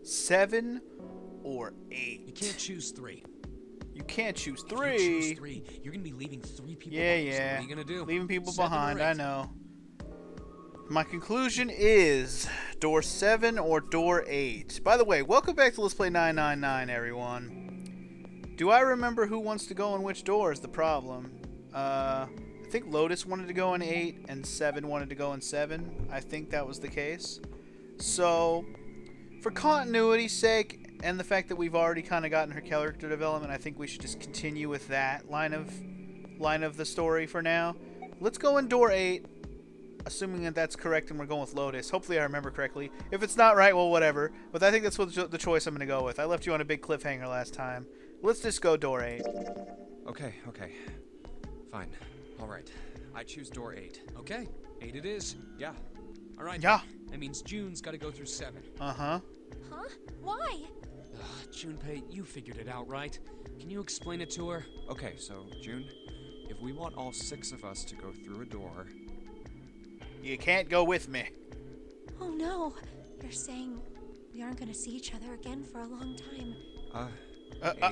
7 or 8. You can't choose 3. You can't choose If you 3. choose 3, you're gonna be leaving 3 people Yeah, behind. So what yeah. are you gonna do? Leaving people 7 or behind, 8? I know. My conclusion is door 7 or door 8. By the way, welcome back to Let's Play 999, everyone. Do I remember who wants to go in which door is the problem? I think Lotus wanted to go in 8 and 7 wanted to go in 7. I think that was the case. So, for continuity's sake, and the fact that we've already kind of gotten her character development, I think we should just continue with that line of the story for now. Let's go in door 8. Assuming that that's correct and we're going with Lotus. Hopefully I remember correctly. If it's not right, well, whatever. But I think that's what the choice I'm going to go with. I left you on a big cliffhanger last time. Let's just go door 8. Okay. Fine. Alright. I choose door 8. Okay, 8 it is. Yeah. Alright. Yeah. That means June's gotta go through 7. Uh-huh. Huh? Why? Junpei, you figured it out, right? Can you explain it to her? Okay, so, June, if we want all 6 of us to go through a door... You can't go with me. Oh no. You're saying we aren't gonna see each other again for a long time.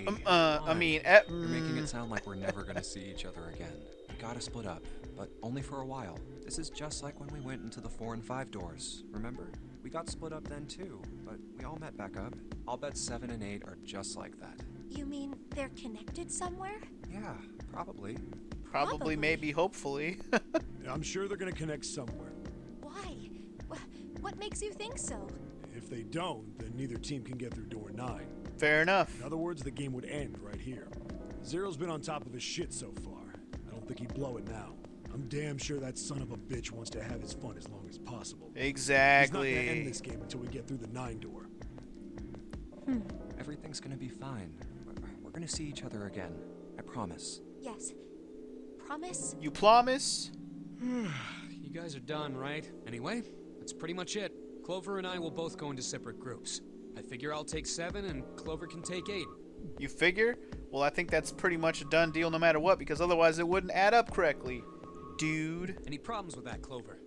I mean... You're making it sound like we're never gonna see each other again. We gotta split up, but only for a while. This is just like when we went into the 4 and 5 doors, remember? We got split up then too, but we all met back up. I'll bet 7 and 8 are just like that. You mean they're connected somewhere? Yeah, probably. Probably, maybe, hopefully. I'm sure they're gonna connect somewhere. Why? What makes you think so? If they don't, then neither team can get through door 9. Fair enough. In other words, the game would end right here. Zero's been on top of his shit so far. I don't think he'd blow it now. I'm damn sure that son of a bitch wants to have his fun as long as possible. Exactly. He's not gonna end this game until we get through the 9 door. Everything's gonna be fine. We're gonna see each other again. I promise. Yes. Promise? You promise? You guys are done, right? Anyway, that's pretty much it. Clover and I will both go into separate groups. I figure I'll take 7 and Clover can take 8. You figure? Well, I think that's pretty much a done deal no matter what, because otherwise it wouldn't add up correctly. Dude. Any problems with that, Clover?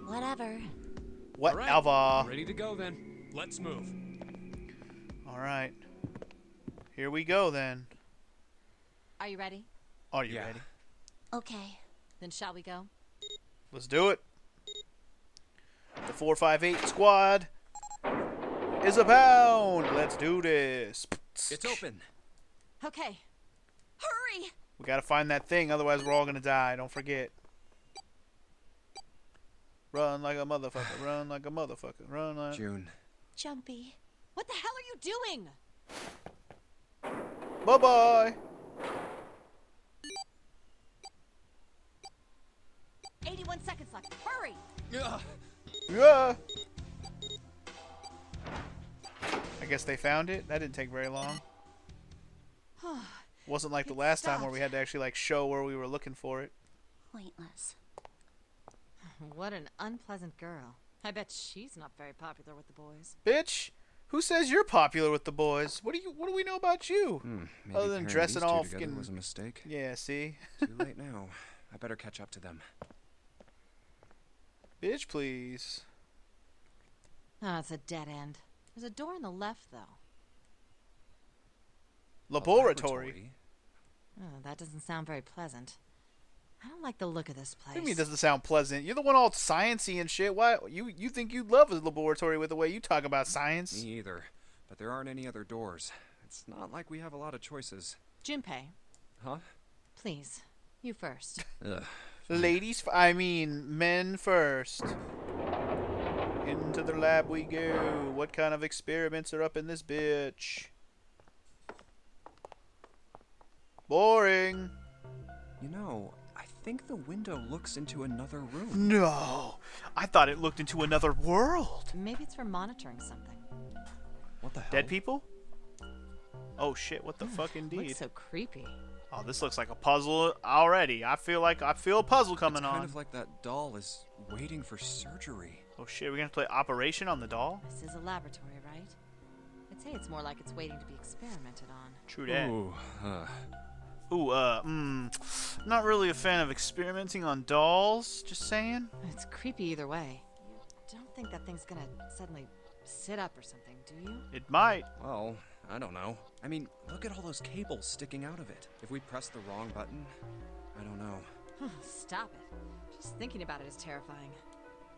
Whatever. Whatever. Alright, ready to go then. Let's move. Alright. Here we go then. Are you ready? Are you Yeah. ready? Okay. Then shall we go? Let's do it. The 458 squad is abound. Let's do this. It's open. Okay. Hurry! We gotta find that thing, otherwise we're all gonna die. Don't forget. Run like a motherfucker. Run like a motherfucker. Run like... June. Jumpy. What the hell are you doing? Bye-bye. 81 seconds left. Hurry! Yeah. I guess they found it. That didn't take very long. Wasn't like the last time where we had to actually like show where we were looking for it. Pointless. What an unpleasant girl. I bet she's not very popular with the boys. Bitch, who says you're popular with the boys? What do we know about you? Maybe Other than pairing dressing these two off together and- was a mistake. Yeah, see? Too late now. I better catch up to them. Bitch, please. Oh, it's a dead end. There's a door on the left, though. A Laboratory. Oh, that doesn't sound very pleasant. I don't like the look of this place. What do you mean it doesn't sound pleasant? You're the one all sciencey and shit. Why you think you'd love a laboratory with the way you talk about science? Me either. But there aren't any other doors. It's not like we have a lot of choices. Junpei, Huh? please. You first. Ugh. Men first. Into the lab we go. What kind of experiments are up in this bitch? Boring. You know, I think the window looks into another room. No. I thought it looked into another world. Maybe it's for monitoring something. What the hell? Dead people? Oh shit, what the fuck indeed. Looks so creepy. Oh, this looks like a puzzle already. I feel a puzzle coming It's on. kind of like that doll is waiting for surgery. Oh shit, we're gonna play Operation on the doll? This is a laboratory, right? I'd say it's more like it's waiting to be experimented on. True that. Ooh, Not really a fan of experimenting on dolls, just saying. It's creepy either way. You don't think that thing's gonna suddenly sit up or something, do you? It might. Well, I don't know. I mean, look at all those cables sticking out of it. If we press the wrong button, I don't know. Stop it. Just thinking about it is terrifying.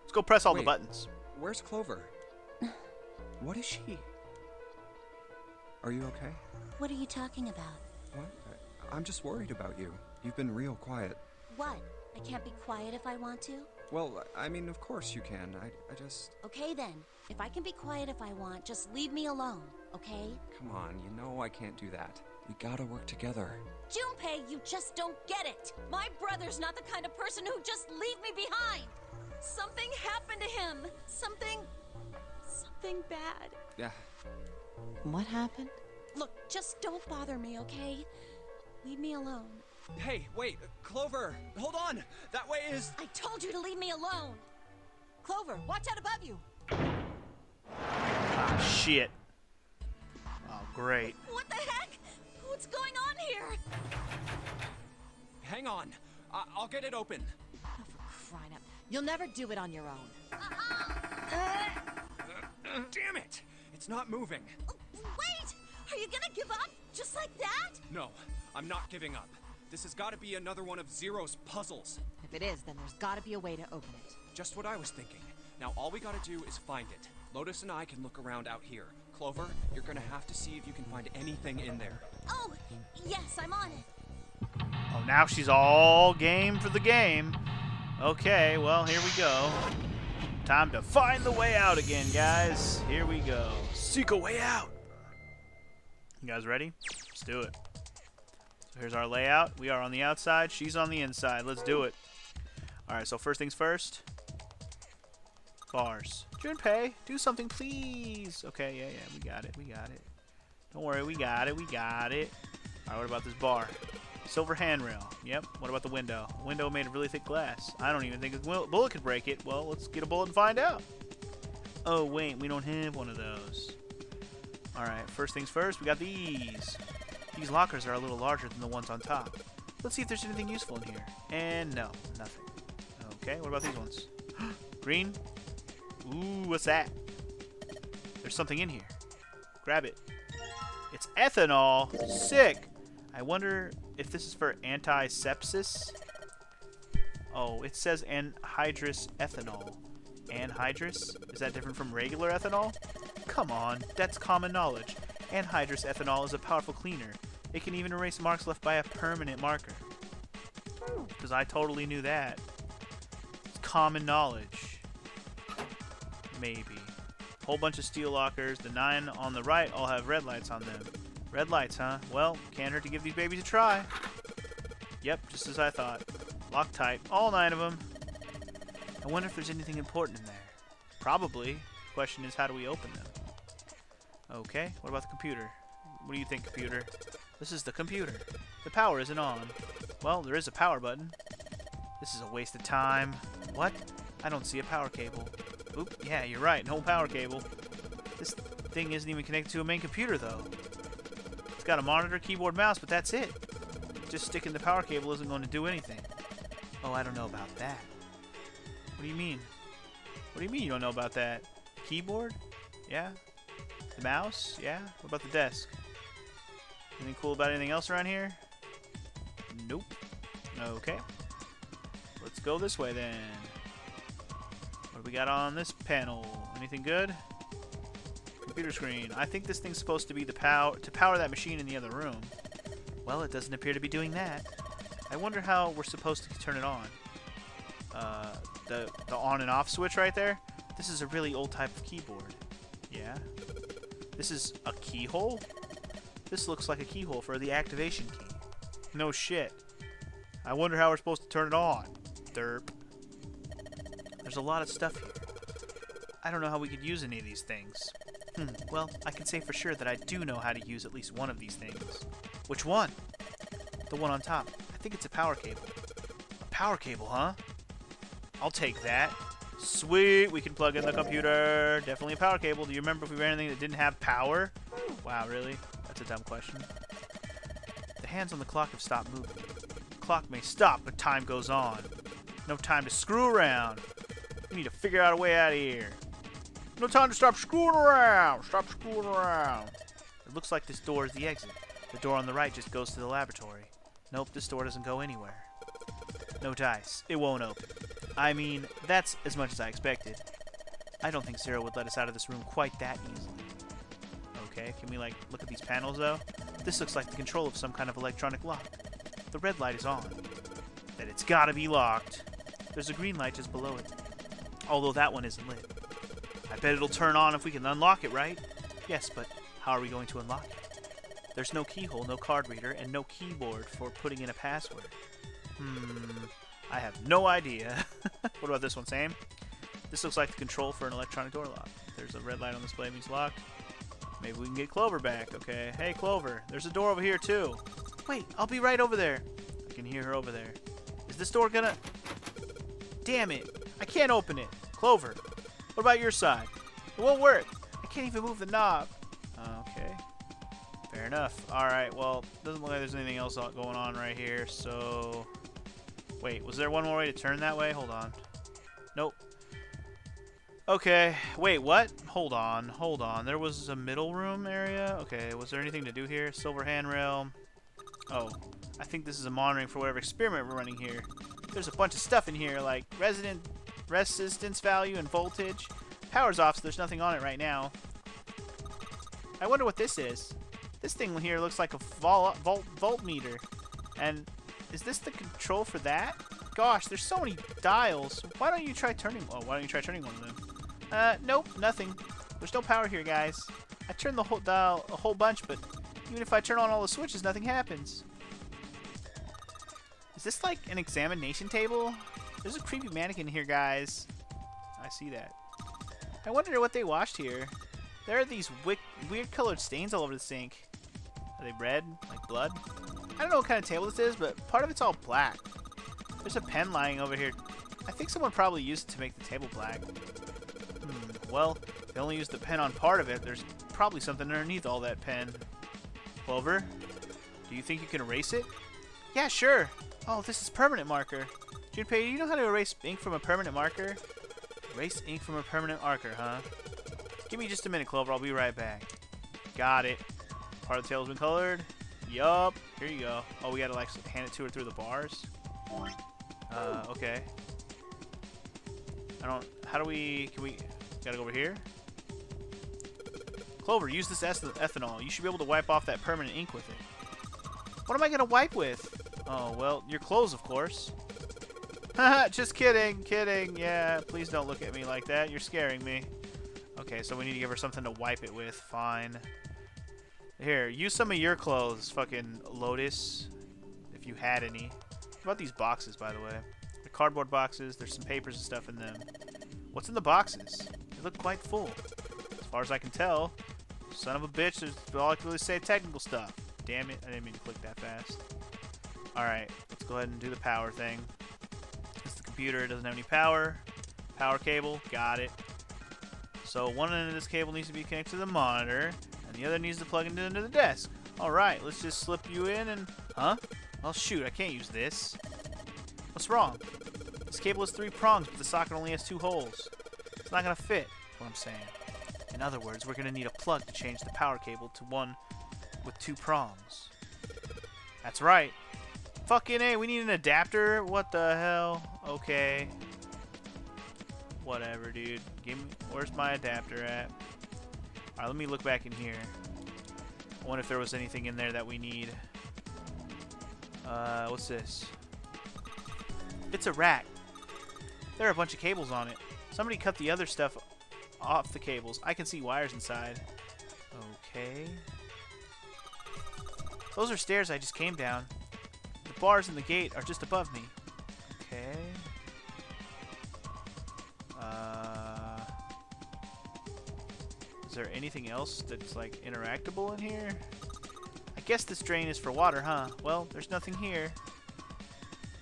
Let's go press all the Wait. buttons. Where's Clover? What is she? Are you okay? What are you talking about? What? I'm just worried about you. You've been real quiet. What? I can't be quiet if I want to? Well, I mean, of course you can. I just... Okay then. If I can be quiet if I want, just leave me alone, okay? Come on, you know I can't do that. We gotta work together. Junpei, you just don't get it. My brother's not the kind of person who just leave me behind. Something happened to him. Something bad. Yeah. What happened? Look, just don't bother me, okay? Leave me alone. Hey, wait, Clover, hold on. That way is... I told you to leave me alone. Clover, watch out above you. Ah, shit. Oh, great. What the heck? What's going on here? Hang on. I'll get it open. Oh, for crying out. You'll never do it on your own. Damn it! It's not moving. Wait! Are you gonna give up? Just like that? No, I'm not giving up. This has got to be another one of Zero's puzzles. If it is, then there's gotta be a way to open it. Just what I was thinking. Now all we gotta do is find it. Lotus and I can look around out here. Clover, you're gonna have to see if you can find anything in there. Oh, yes, I'm on it. Oh, now she's all game for the game. Okay, well, here we go. Time to find the way out again, guys. Here we go. Seek a way out. You guys ready? Let's do it. So here's our layout. We are on the outside. She's on the inside. Let's do it. All right, so first things first. Bars. Junpei, do something, please. Okay, yeah, we got it. We got it. Don't worry, we got it. We got it. All right, what about this bar? Silver handrail. Yep. What about the window? Window made of really thick glass. I don't even think a bullet could break it. Well, let's get a bullet and find out. Oh, wait. We don't have one of those. All right. First things first. We got these. These lockers are a little larger than the ones on top. Let's see if there's anything useful in here. And no. Nothing. Okay. What about these ones? Green. Ooh, what's that? There's something in here. Grab it. It's ethanol. Sick. I wonder if this is for antisepsis. Oh, it says anhydrous ethanol. Anhydrous? Is that different from regular ethanol? Come on, that's common knowledge. Anhydrous ethanol is a powerful cleaner. It can even erase marks left by a permanent marker. Because I totally knew that. It's common knowledge. Maybe. Whole bunch of steel lockers. The 9 on the right all have red lights on them. Red lights, huh? Well, can't hurt to give these babies a try. Yep, just as I thought. Loctite, all 9 of them. I wonder if there's anything important in there. Probably. Question is, how do we open them? Okay, what about the computer? What do you think, computer? This is the computer. The power isn't on. Well, there is a power button. This is a waste of time. What? I don't see a power cable. Oop, yeah, you're right, no power cable. This thing isn't even connected to a main computer, though. It's got a monitor, keyboard, mouse, but that's it. Just sticking the power cable isn't going to do anything. Oh, I don't know about that. What do you mean? What do you mean you don't know about that? Keyboard? Yeah? The mouse? Yeah? What about the desk? Anything cool about anything else around here? Nope. Okay. Let's go this way then. What do we got on this panel? Anything good? Computer screen. I think this thing's supposed to be the power that machine in the other room. Well, it doesn't appear to be doing that. I wonder how we're supposed to turn it on. The on and off switch right there. This is a really old type of keyboard. Yeah. This is a keyhole? This looks like a keyhole for the activation key. No shit. I wonder how we're supposed to turn it on. Derp. There's a lot of stuff here. I don't know how we could use any of these things. Well, I can say for sure that I do know how to use at least one of these things. Which one? The one on top. I think it's a power cable. A power cable, huh? I'll take that. Sweet, we can plug in the computer. Definitely a power cable. Do you remember if we ran anything that didn't have power? Wow, really? That's a dumb question. The hands on the clock have stopped moving. The clock may stop, but time goes on. No time to screw around. We need to figure out a way out of here. No time to stop screwing around. Stop screwing around. It looks like this door is the exit. The door on the right just goes to the laboratory. Nope, this door doesn't go anywhere. No dice. It won't open. I mean, that's as much as I expected. I don't think Zero would let us out of this room quite that easily. Okay, can we, like, look at these panels, though? This looks like the control of some kind of electronic lock. The red light is on. Then it's gotta be locked. There's a green light just below it. Although that one isn't lit. I bet it'll turn on if we can unlock it, right? Yes, but how are we going to unlock it? There's no keyhole, no card reader, and no keyboard for putting in a password. I have no idea. What about this one, Sam? This looks like the control for an electronic door lock. There's a red light on the display, means locked. Maybe we can get Clover back, okay? Hey, Clover, there's a door over here, too. Wait, I'll be right over there. I can hear her over there. Is this door gonna... Damn it. I can't open it. Clover, what about your side? It won't work. I can't even move the knob. Okay. Fair enough. Alright, well, doesn't look like there's anything else going on right here, so... Wait, was there one more way to turn that way? Hold on. Nope. Okay, wait, what? Hold on. There was a middle room area? Okay, was there anything to do here? Silver handrail. Oh, I think this is a monitoring for whatever experiment we're running here. There's a bunch of stuff in here, like resistance value and voltage. Power's off, so there's nothing on it right now. I wonder what this is. This thing here looks like a voltmeter. And is this the control for that? Gosh, there's so many dials. Why don't you try turning one of them? Nope, nothing. There's no power here, guys. I turned the whole dial a whole bunch, but even if I turn on all the switches, nothing happens. Is this like an examination table? There's a creepy mannequin here, guys. I see that. I wonder what they washed here. There are these weird colored stains all over the sink. Are they red? Like blood? I don't know what kind of table this is, but part of it's all black. There's a pen lying over here. I think someone probably used it to make the table black. Well, they only used the pen on part of it. There's probably something underneath all that pen. Clover, do you think you can erase it? Yeah, sure. Oh, this is permanent marker. Junpei, do you know how to erase ink from a permanent marker? Erase ink from a permanent marker, huh? Give me just a minute, Clover. I'll be right back. Got it. Part of the tail's been colored. Yup. Here you go. Oh, we gotta like hand it to her through the bars. Okay. How do we... Gotta go over here. Clover, use this ethanol. You should be able to wipe off that permanent ink with it. What am I gonna wipe with? Oh, well, your clothes, of course. Haha, just kidding. Yeah, please don't look at me like that. You're scaring me. Okay, so we need to give her something to wipe it with. Fine. Here, use some of your clothes, fucking Lotus. If you had any. What about these boxes, by the way? The cardboard boxes. There's some papers and stuff in them. What's in the boxes? They look quite full. As far as I can tell. Son of a bitch, there's all I can really say technical stuff. Damn it, I didn't mean to click that fast. Alright, let's go ahead and do the power thing. It's the computer, it doesn't have any power. Power cable, got it. So one end of this cable needs to be connected to the monitor, and the other needs to plug into the desk. Alright, let's just slip you in and... Huh? Oh shoot, I can't use this. What's wrong? This cable has 3 prongs, but the socket only has 2 holes. It's not gonna fit, is what I'm saying. In other words, we're gonna need a plug to change the power cable to one with 2 prongs. That's right. Fucking A, we need an adapter? What the hell? Okay. Whatever, dude. Where's my adapter at? Alright, let me look back in here. I wonder if there was anything in there that we need. What's this? It's a rack. There are a bunch of cables on it. Somebody cut the other stuff off the cables. I can see wires inside. Okay. Those are stairs I just came down. The bars in the gate are just above me. Okay. Is there anything else that's like interactable in here? I guess this drain is for water, huh? Well, there's nothing here.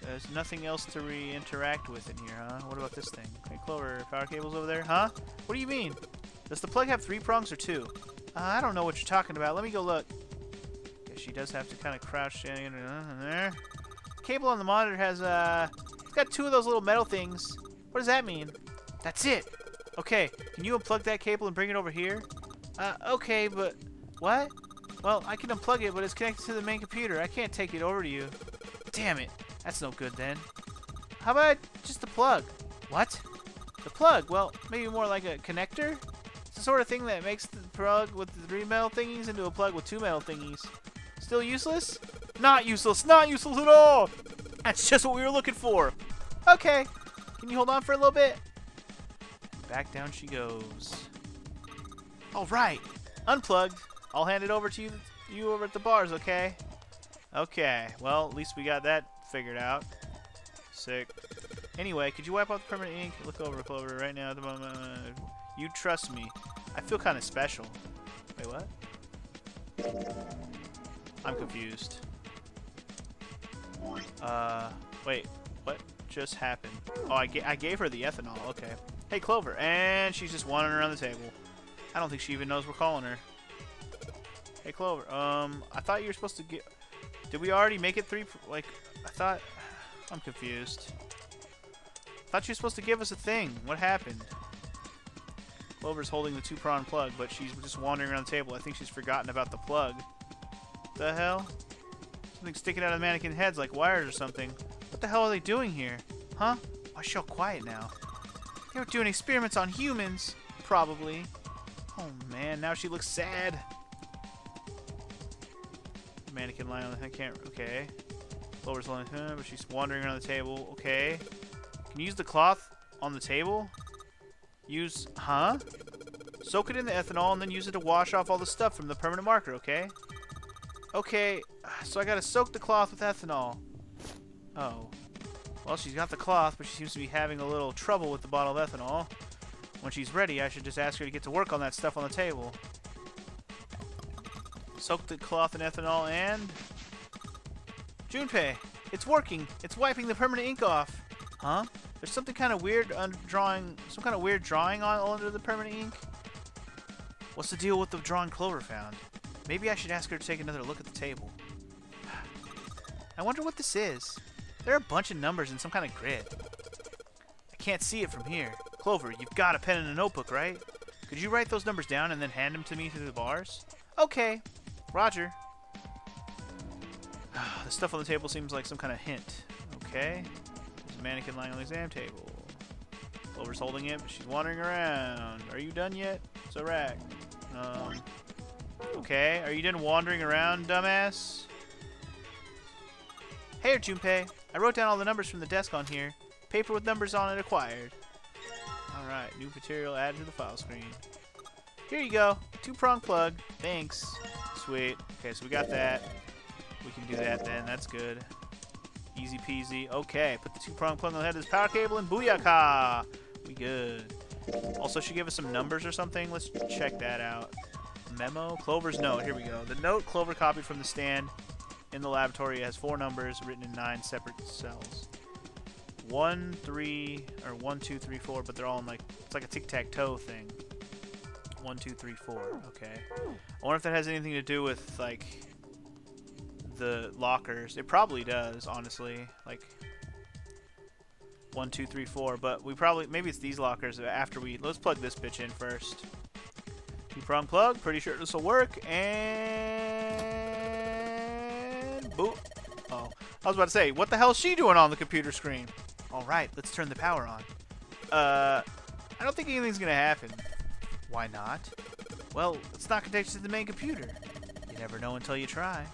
There's nothing else to interact with in here, huh? What about this thing? Okay, Clover, power cables over there, huh? What do you mean? Does the plug have 3 prongs or 2? I don't know what you're talking about. Let me go look. Yeah, she does have to kind of crouch in there. Cable on the monitor has, it's got 2 of those little metal things. What does that mean? That's it. Okay, can you unplug that cable and bring it over here? Okay, but... What? Well, I can unplug it, but it's connected to the main computer. I can't take it over to you. Damn it. That's no good then. How about just the plug? What? The plug? Well, maybe more like a connector? It's the sort of thing that makes the plug with the 3 metal thingies into a plug with 2 metal thingies. Still useless? Not useless. Not useless at all! That's just what we were looking for. Okay. Can you hold on for a little bit? Back down she goes. All right. Unplugged. I'll hand it over to you over at the bars, okay? Okay. Well, at least we got that figured out. Sick. Anyway, could you wipe out the permanent ink? Look over, Clover, right now at the moment. You trust me. I feel kind of special. Wait, what? I'm confused. Wait. What just happened? Oh, I gave her the ethanol. Okay. Hey, Clover. And she's just wandering around the table. I don't think she even knows we're calling her. Hey, Clover. I thought you were supposed to get... Did we already make it 3... Like, I thought... I'm confused. I thought you were supposed to give us a thing. What happened? Clover's holding the 2-prong plug, but she's just wandering around the table. I think she's forgotten about the plug. What the hell? Something sticking out of the mannequin heads like wires or something. What the hell are they doing here? Huh? Why is she all quiet now? They were doing experiments on humans. Probably. Oh man, now she looks sad. Mannequin lying on the... I can't... Okay. Clover's lying... but she's wandering around the table. Okay. Can you use the cloth on the table? Use... Huh? Soak it in the ethanol and then use it to wash off all the stuff from the permanent marker, okay? Okay. So I gotta soak the cloth with ethanol. Oh. Well, she's got the cloth, but she seems to be having a little trouble with the bottle of ethanol. When she's ready, I should just ask her to get to work on that stuff on the table. Soak the cloth in ethanol and... Junpei! It's working! It's wiping the permanent ink off! Huh? There's something kind of weird under drawing... Some kind of weird drawing on under the permanent ink? What's the deal with the drawing Clover found? Maybe I should ask her to take another look at the table. I wonder what this is. There are a bunch of numbers in some kind of grid. I can't see it from here. Clover, you've got a pen and a notebook, right? Could you write those numbers down and then hand them to me through the bars? Okay. Roger. The stuff on the table seems like some kind of hint. Okay. There's a mannequin lying on the exam table. Clover's holding it, but she's wandering around. Are you done yet? It's a rack. Okay. Are you done wandering around, dumbass? Hey, Junpei. I wrote down all the numbers from the desk on here. Paper with numbers on it acquired. Alright, new material added to the file screen. Here you go. 2-prong plug. Thanks. Sweet. Okay, so we got that. We can do that then. That's good. Easy peasy. Okay, put the 2-prong plug on the head of this power cable and booyaka! We good. Also, she gave us some numbers or something. Let's check that out. Memo. Clover's note. Here we go. The note Clover copied from the stand in the laboratory has 4 numbers written in 9 separate cells. 1, 3, or 1, 2, 3, 4, but they're all in like, it's like a tic-tac-toe thing. 1, 2, 3, 4. Okay. I wonder if that has anything to do with like the lockers. It probably does, honestly. Like 1, 2, 3, 4. But we probably, maybe it's these lockers after we, let's plug this bitch in first. 2-prong plug. Pretty sure this will work. And boop. Oh, I was about to say, what the hell is she doing on the computer screen? All right, let's turn the power on. I don't think anything's gonna happen. Why not? Well, it's not connected to the main computer. You never know until you try.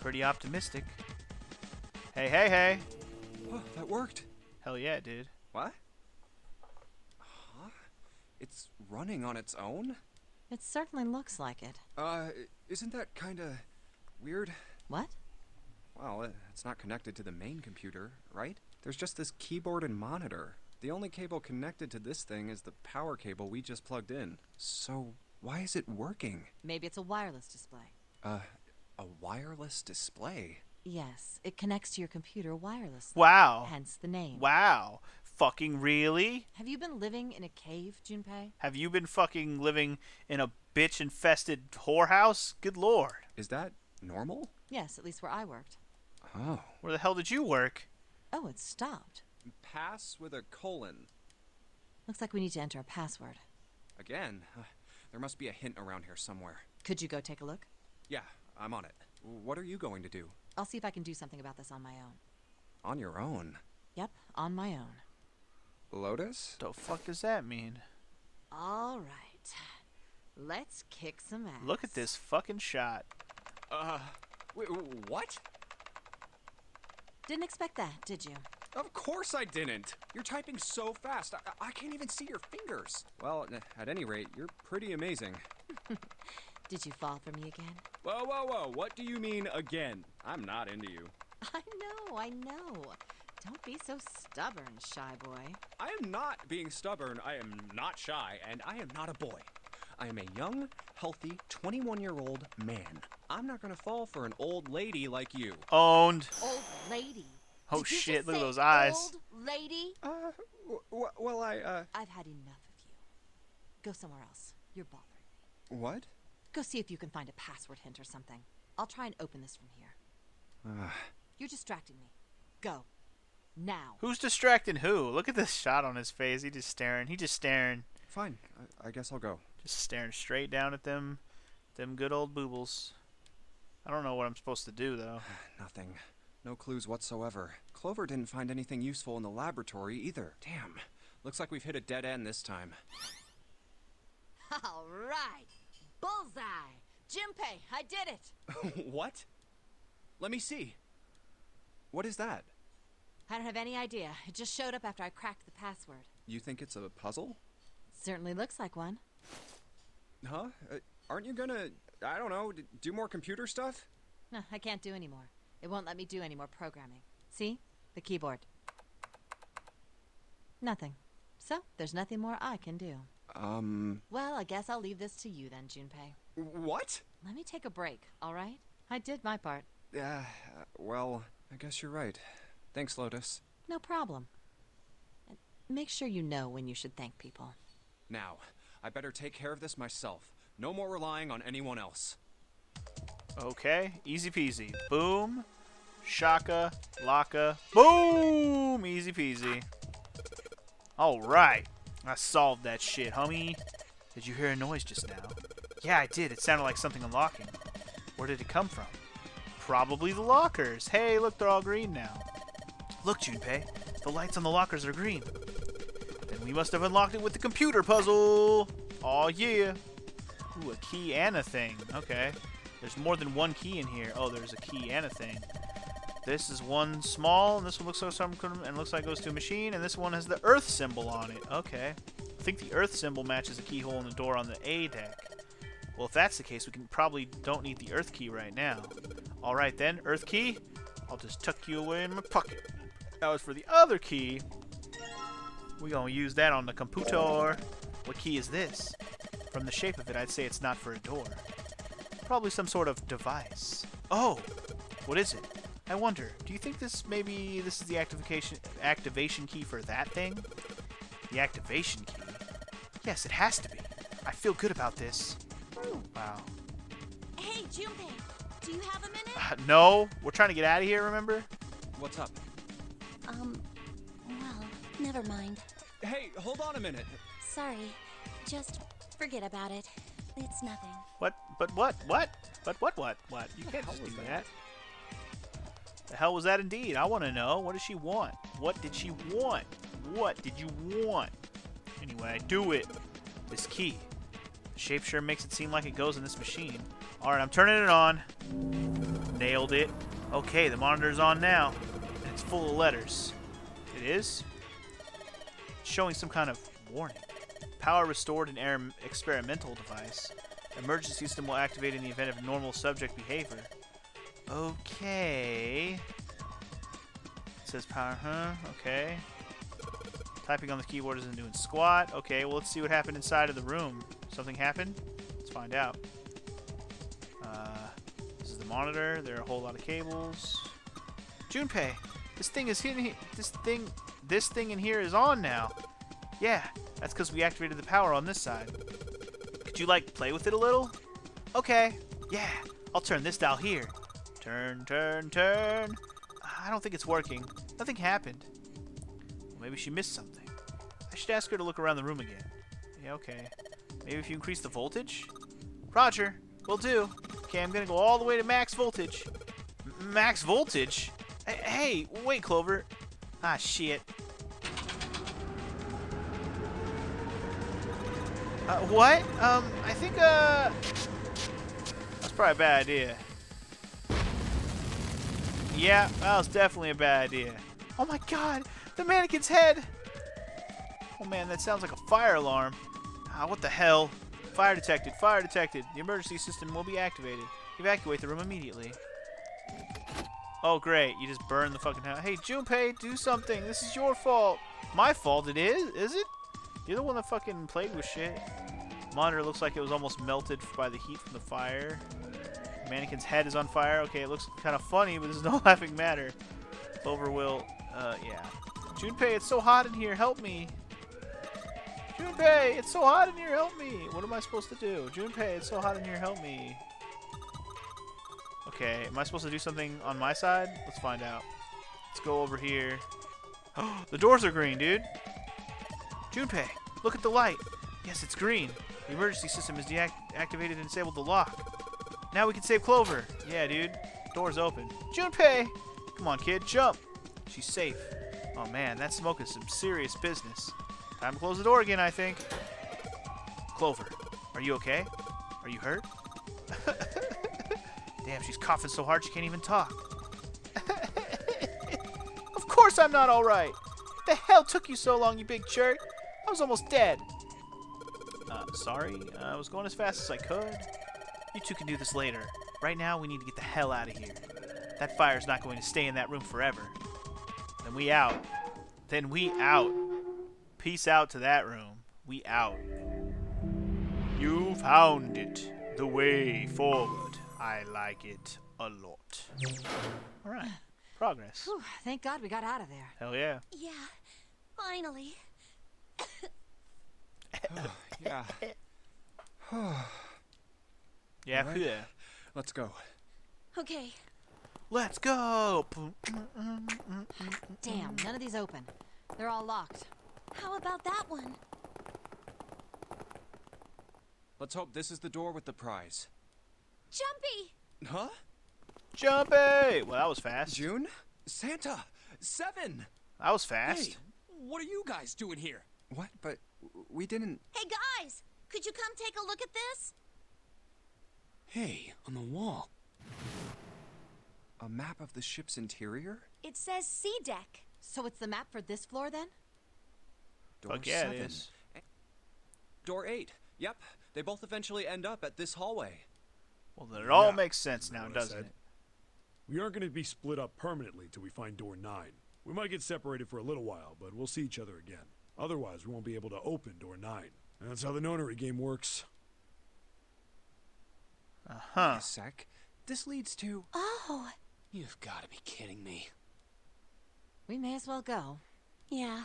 Pretty optimistic. Hey, hey, hey. Oh, that worked. Hell yeah, it did. What? Huh? It's running on its own? It certainly looks like it. Isn't that kinda weird? What? Well, it's not connected to the main computer, right? There's just this keyboard and monitor. The only cable connected to this thing is the power cable we just plugged in. So, why is it working? Maybe it's a wireless display. A wireless display? Yes, it connects to your computer wirelessly. Wow. Hence the name. Wow. Fucking really? Have you been living in a cave, Junpei? Have you been fucking living in a bitch-infested whorehouse? Good lord. Is that normal? Yes, at least where I worked. Oh. Where the hell did you work? Oh, it stopped. Pass with a colon. Looks like we need to enter a password. Again? There must be a hint around here somewhere. Could you go take a look? Yeah, I'm on it. What are you going to do? I'll see if I can do something about this on my own. On your own? Yep, on my own. Lotus? The fuck does that mean? All right. Let's kick some ass. Look at this fucking shot. Wait, what? Didn't expect that, did you? Of course I didn't. You're typing so fast. I can't even see your fingers. Well, at any rate, you're pretty amazing. Did you fall for me again? Whoa, whoa, whoa. What do you mean again? I'm not into you. I know. Don't be so stubborn, shy boy. I am not being stubborn. I am not shy, and I am not a boy. I am a young, healthy, 21-year-old man. I'm not gonna fall for an old lady like you. Owned. Old lady. Oh Did you shit, just look at say those eyes. Old lady? Well, I've had enough of you. Go somewhere else. You're bothering me. What? Go see if you can find a password hint or something. I'll try and open this from here. You're distracting me. Go. Now. Who's distracting who? Look at this shot on his face. He just staring. Fine. I guess I'll go. Just staring straight down at them good old boobles. I don't know what I'm supposed to do, though. Nothing. No clues whatsoever. Clover didn't find anything useful in the laboratory either. Damn. Looks like we've hit a dead end this time. All right. Bullseye. Junpei, I did it. What? Let me see. What is that? I don't have any idea. It just showed up after I cracked the password. You think it's a puzzle? Certainly looks like one. Huh? Aren't you gonna, I don't know, do more computer stuff? No, I can't do any more. It won't let me do any more programming. See? The keyboard. Nothing. So, there's nothing more I can do. Well, I guess I'll leave this to you then, Junpei. What? Let me take a break, all right? I did my part. Well, I guess you're right. Thanks, Lotus. No problem. And make sure you know when you should thank people. Now, I better take care of this myself. No more relying on anyone else. Okay, easy peasy. Boom, shaka, laka, boom, easy peasy. All right, I solved that shit, homie. Did you hear a noise just now? Yeah, I did. It sounded like something unlocking. Where did it come from? Probably the lockers. Hey, look, they're all green now. Look, Junpei, the lights on the lockers are green. Then we must have unlocked it with the computer puzzle. Aw, yeah. Ooh, a key and a thing. Okay. There's more than one key in here. Oh, there's a key and a thing. This is one small, and this one looks like something, and looks like it goes to a machine, and this one has the Earth symbol on it. Okay. I think the Earth symbol matches the keyhole in the door on the A deck. Well, if that's the case, we can probably don't need the Earth key right now. All right then, Earth key. I'll just tuck you away in my pocket. Now as for the other key, we're gonna use that on the computer. What key is this? From the shape of it, I'd say it's not for a door. Probably some sort of device. Oh, what is it? I wonder, do you think this is the activation key for that thing? The activation key? Yes, it has to be. I feel good about this. Wow. Hey, Junpei, do you have a minute? No, we're trying to get out of here, remember? What's up? Well, never mind. Hey, hold on a minute. Sorry. Just forget about it. It's nothing. What? But what? What? But what? What? You can't just do that. The hell was that indeed? I want to know. What does she want? What did she want? What did you want? Anyway, do it. This key. The shape sure makes it seem like it goes in this machine. Alright, I'm turning it on. Nailed it. Okay, the monitor's on now. And it's full of letters. It is? It's showing some kind of warning. Power restored in experimental device. Emergency system will activate in the event of normal subject behavior. Okay. It says power, okay. Typing on the keyboard isn't doing squat. Okay, well, let's see what happened inside of the room. Something happened? Let's find out. This is the monitor. There are a whole lot of cables. Junpei, this thing is hidden. This thing in here is on now. Yeah, that's because we activated the power on this side. Could you, like, play with it a little? Okay. Yeah, I'll turn this dial here. Turn, turn, turn. I don't think it's working. Nothing happened. Well, maybe she missed something. I should ask her to look around the room again. Yeah, okay. Maybe if you increase the voltage? Roger. Will do. Okay, I'm gonna go all the way to max voltage. Max voltage? Hey, wait, Clover. Ah, shit. What? I think, that's probably a bad idea. Yeah, that was definitely a bad idea. Oh my god, the mannequin's head! Oh man, that sounds like a fire alarm. Ah, what the hell? Fire detected, fire detected. The emergency system will be activated. Evacuate the room immediately. Oh great, you just burned the fucking house. Hey, Junpei, do something. This is your fault. My fault it is it? You're the one that fucking played with shit. Monitor looks like it was almost melted by the heat from the fire. Mannequin's head is on fire. Okay, it looks kind of funny, but there's no laughing matter. Clover will, yeah. Junpei, it's so hot in here. Help me. Junpei, it's so hot in here. Help me. What am I supposed to do? Junpei, it's so hot in here. Help me. Okay, am I supposed to do something on my side? Let's find out. Let's go over here. Oh, the doors are green, dude. Junpei, look at the light. Yes, it's green. The emergency system is deactivated and disabled the lock. Now we can save Clover. Yeah, dude. Door's open. Junpei! Come on, kid. Jump. She's safe. Oh, man. That smoke is some serious business. Time to close the door again, I think. Clover, are you okay? Are you hurt? Damn, she's coughing so hard she can't even talk. Of course I'm not alright. The hell took you so long, you big jerk? I was almost dead. Sorry. I was going as fast as I could. You two can do this later. Right now, we need to get the hell out of here. That fire's not going to stay in that room forever. Then we out. Then we out. Peace out to that room. We out. You found it. The way forward. I like it a lot. Alright. Progress. Whew, thank God we got out of there. Hell yeah. Yeah, finally. Yeah. Yeah, Alright. yeah. Let's go. Okay. Let's go. Damn, none of these open. They're all locked. How about that one? Let's hope this is the door with the prize. Jumpy! Huh? Jumpy! Well, that was fast. June? Santa! 7! That was fast. Hey, what are you guys doing here? What? But we didn't... Hey guys, could you come take a look at this? Hey, on the wall. A map of the ship's interior? It says C deck. So it's the map for this floor then? Door Fuck yeah, 7. it is. Door 8. Yep. They both eventually end up at this hallway. Well, then it all Yeah, makes sense now, what I doesn't said. it? We aren't going to be split up permanently till we find door 9. We might get separated for a little while, but we'll see each other again. Otherwise, we won't be able to open door 9. And that's how the nonary game works. Uh-huh. A sec. This leads to... Oh, You've got to be kidding me. We may as well go. yeah.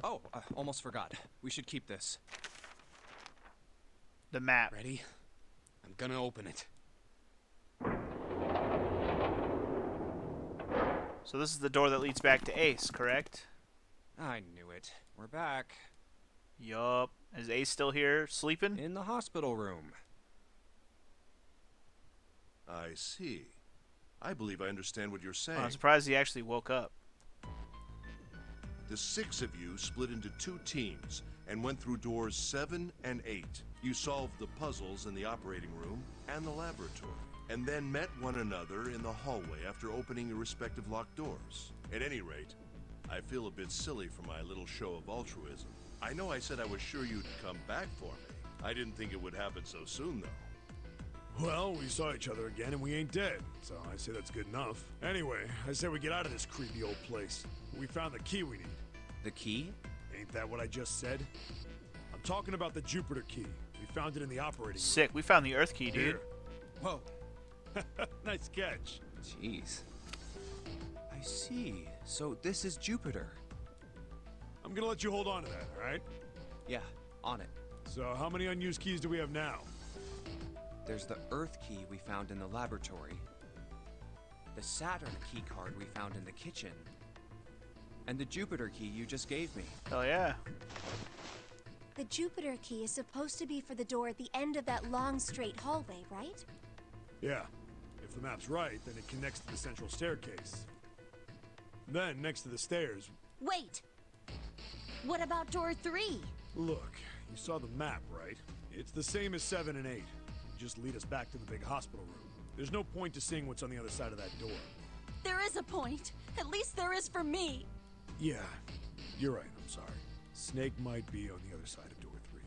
Oh, almost forgot. We should keep this. The map. Ready? I'm gonna open it. So this is the door that leads back to Ace, correct? I knew it. We're back. Yup. Is Ace still here, sleeping? In the hospital room. I see. I believe I understand what you're saying. I'm surprised he actually woke up. The 6 of you split into 2 teams and went through doors 7 and 8. You solved the puzzles in the operating room and the laboratory, and then met one another in the hallway after opening your respective locked doors. At any rate, I feel a bit silly for my little show of altruism. I know I said I was sure you'd come back for me. I didn't think it would happen so soon, though. Well, we saw each other again and we ain't dead, so I say that's good enough. Anyway, I say we get out of this creepy old place. We found the key we need. The key? Ain't that what I just said? I'm talking about the Jupiter key. We found it in the operating room. Sick. We found the Earth key, dude. Here. Whoa. Nice catch. Jeez. I see. So this is Jupiter. I'm gonna let you hold on to that, alright? Yeah, on it. So how many unused keys do we have now? There's the Earth key we found in the laboratory. The Saturn key card we found in the kitchen. And the Jupiter key you just gave me. Oh yeah. The Jupiter key is supposed to be for the door at the end of that long, straight hallway, right? Yeah. If the map's right, then it connects to the central staircase. Then, next to the stairs... Wait! What about door 3? Look, you saw the map, right? It's the same as 7 and 8. Just lead us back to the big hospital room. There's no point to seeing what's on the other side of that door. There is a point. At least there is for me. Yeah, you're right, I'm sorry. Snake might be on the other side of door 3.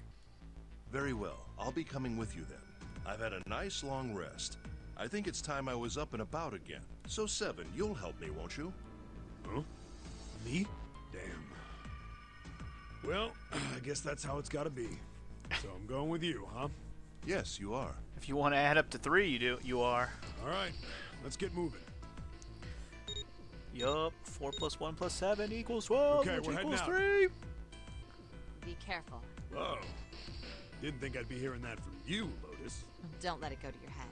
Very well. I'll be coming with you then. I've had a nice long rest. I think it's time I was up and about again. So 7, you'll help me, won't you? Huh? Me? Damn. Well, I guess that's how it's gotta be. So I'm going with you, huh? Yes, you are. If you want to add up to 3, you are. Alright, let's get moving. Yup. 4 plus 1 plus 7 equals 12, Okay, which we're heading equals out. 3. Be careful. Oh. Didn't think I'd be hearing that from you, Lotus. Don't let it go to your head.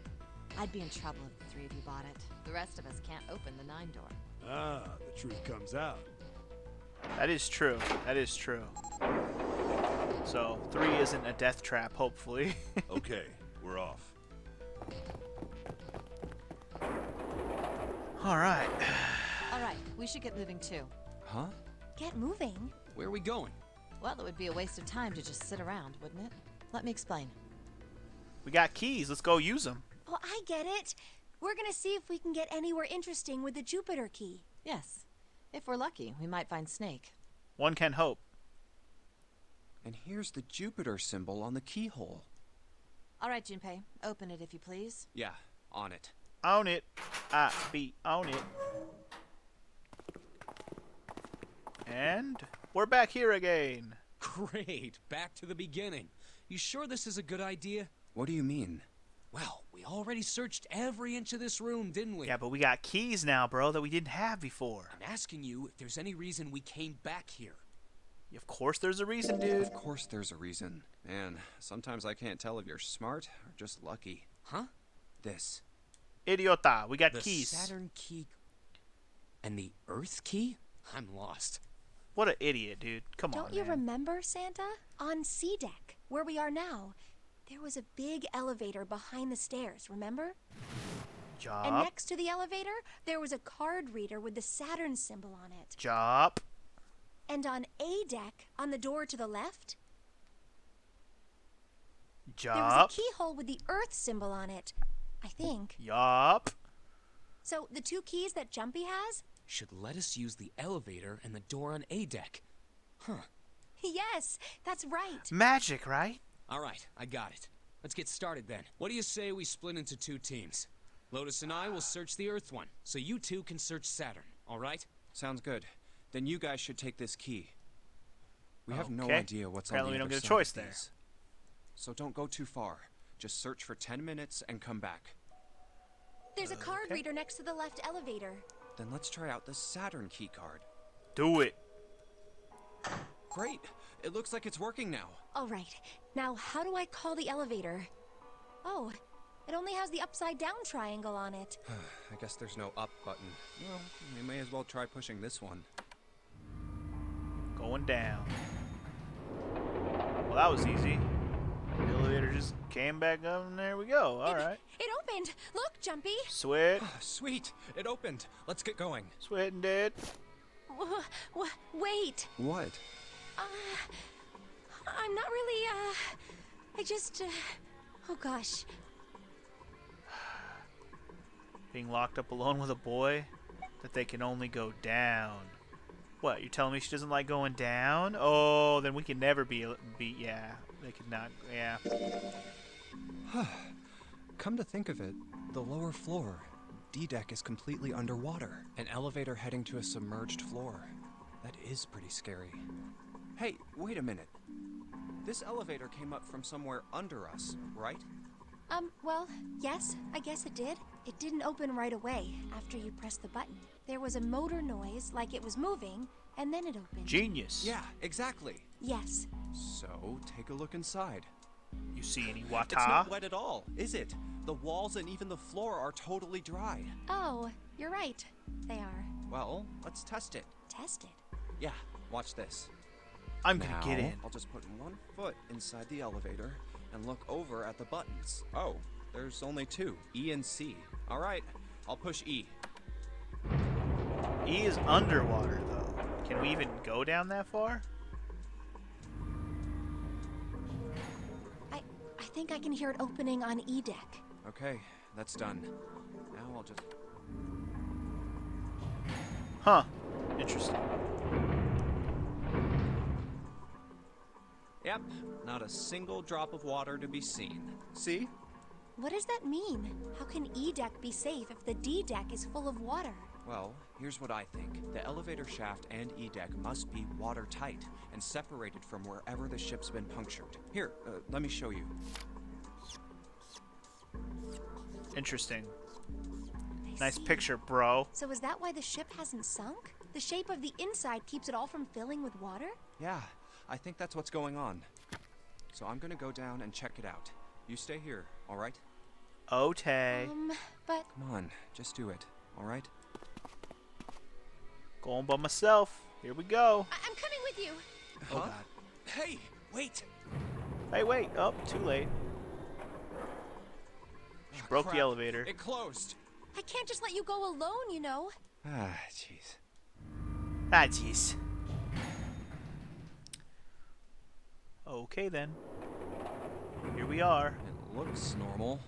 I'd be in trouble if the 3 of you bought it. The rest of us can't open the 9 door. Ah, the truth comes out. That is true. That is true. So 3 isn't a death trap, hopefully. Okay, we're off. All right. All right, we should get moving too. Huh? Get moving. Where are we going? Well, it would be a waste of time to just sit around, wouldn't it? Let me explain. We got keys. Let's go use them. Oh, I get it. We're gonna see if we can get anywhere interesting with the Jupiter key. Yes. If we're lucky, we might find Snake. One can hope. And here's the Jupiter symbol on the keyhole. All right, Junpei, open it if you please. Yeah, on it. Own it. I be on it. And we're back here again. Great, back to the beginning. You sure this is a good idea? What do you mean? Well, we already searched every inch of this room, didn't we? Yeah, but we got keys now, bro, that we didn't have before. I'm asking you if there's any reason we came back here. Of course there's a reason, dude. Of course there's a reason. Man, sometimes I can't tell if you're smart or just lucky. Huh? This. Idiota. We got The keys. Saturn key and the Earth key? I'm lost. What an idiot, dude. Come on, Don't you man. remember, Santa? On C deck, where we are now, there was a big elevator behind the stairs, remember? Job. And next to the elevator, there was a card reader with the Saturn symbol on it. Job. And on A deck, on the door to the left, there was Job. a keyhole with the Earth symbol on it, I think. Yup. So the 2 keys that Jumpy has? Should let us use the elevator and the door on A deck. Huh. Yes, that's right. Magic, right? All right, I got it. Let's get started then. What do you say we split into 2 teams? Lotus and I will search the Earth one, so you 2 can search Saturn, all right? Sounds good. Then you guys should take this key. We have no Okay. idea what's Apparently we on the don't other get a side choice of there. these. So don't go too far. Just search for 10 minutes and come back. There's a card Okay. reader next to the left elevator. Then let's try out the Saturn key card. Do it. Great! It looks like it's working now. All right, now how do I call the elevator? Oh, it only has the upside down triangle on it. I guess there's no up button. Well, we may as well try pushing this one. Going down. Well, that was easy. The elevator just came back up, and there we go. All right. It opened. Look, Jumpy. Sweat. Sweet! It opened! Let's get going. Sweating dead. Wait. What? I'm not really, I just, oh gosh. Being locked up alone with a boy that they can only go down. What, you're telling me she doesn't like going down? Oh, then we can never be, yeah. They could not, yeah. Come to think of it, the lower floor, D-deck, is completely underwater. An elevator heading to a submerged floor. That is pretty scary. Hey, wait a minute. This elevator came up from somewhere under us, right? Well, yes, I guess it did. It didn't open right away after you pressed the button. There was a motor noise like it was moving, and then it opened. Genius. Yeah, exactly. Yes. So, take a look inside. You see any It's water? not wet at all, is it? The walls and even the floor are totally dry. Oh, you're right. They are. Well, let's test it. Test it. Yeah, watch this. I'm gonna get Now, in. I'll just put one foot inside the elevator and look over at the buttons. Oh, there's only two, E and C. All right, I'll push E. E is underwater, though. Can we even go down that far? I think I can hear it opening on E deck. Okay, that's done. Now I'll just... Huh. Interesting. Yep, not a single drop of water to be seen. See? What does that mean? How can E deck be safe if the D deck is full of water? Well, here's what I think. The elevator shaft and E deck must be watertight and separated from wherever the ship's been punctured. Here, let me show you. Interesting. I Nice see. picture, bro. So is that why the ship hasn't sunk? The shape of the inside keeps it all from filling with water? Yeah, I think that's what's going on. So I'm gonna go down and check it out. You stay here, all right? Okay. But Come on, just do it, all right? Going by myself. Here we go. I'm coming with you. Oh, God. Hey, wait! Hey, wait. Oh, too late. She broke Crap, the elevator. It closed. I can't just let you go alone, you know. Ah, jeez. Ah, jeez. Okay, then. Here we are. It looks normal.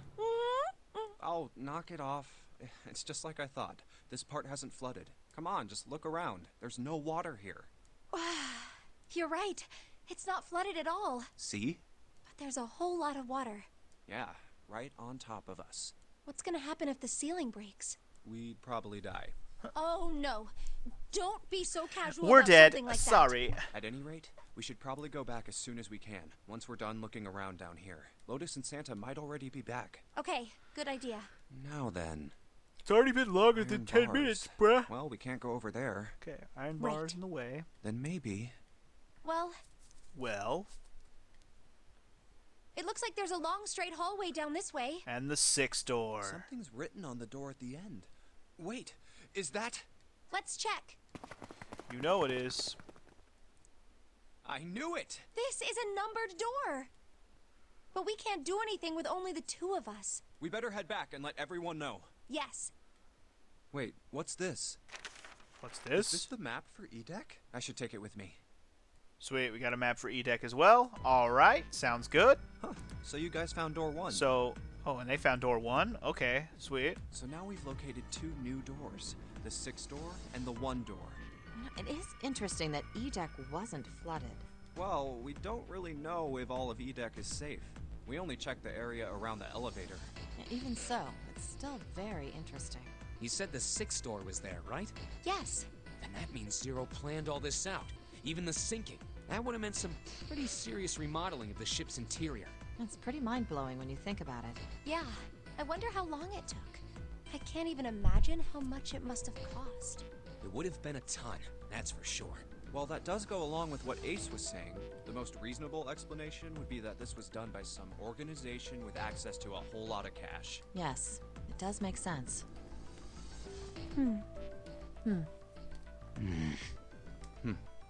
Oh, knock it off. It's just like I thought. This part hasn't flooded. Come on, just look around. There's no water here. You're right. It's not flooded at all. See? But there's a whole lot of water. Yeah, right on top of us. What's gonna happen if the ceiling breaks? We'd probably die. Oh no. Don't be so casual We're about dead. something like that. Sorry. At any rate, we should probably go back as soon as we can, once we're done looking around down here. Lotus and Santa might already be back. Okay, good idea. Now then. It's already been longer Iron than 10 bars. minutes, bruh. Well, we can't go over there. Okay, iron Right. bars in the way. Then maybe... Well, It looks like there's a long straight hallway down this way. and the 6th door. Something's written on the door at the end. Wait, is that... Let's check. You know it is. I knew it! This is a numbered door. But we can't do anything with only the two of us. We better head back and let everyone know. Yes. Wait, what's this? What's Is this this? the map for E-Deck? I should take it with me. Sweet, we got a map for E-Deck as well. Alright, sounds good. Huh, so you guys found door 1. So, oh, and they found door 1? Okay, sweet. So now we've located 2 new doors. The 6th door and the 1 door. It is interesting that E-Deck wasn't flooded. Well, we don't really know if all of E-Deck is safe. We only checked the area around the elevator. Even so, it's still very interesting. You said the 6th door was there, right? Yes. And that means Zero planned all this out. Even the sinking. That would have meant some pretty serious remodeling of the ship's interior. It's pretty mind-blowing when you think about it. Yeah. I wonder how long it took. I can't even imagine how much it must have cost. It would have been a ton, that's for sure. Well, that does go along with what Ace was saying. The most reasonable explanation would be that this was done by some organization with access to a whole lot of cash. Yes, it does make sense.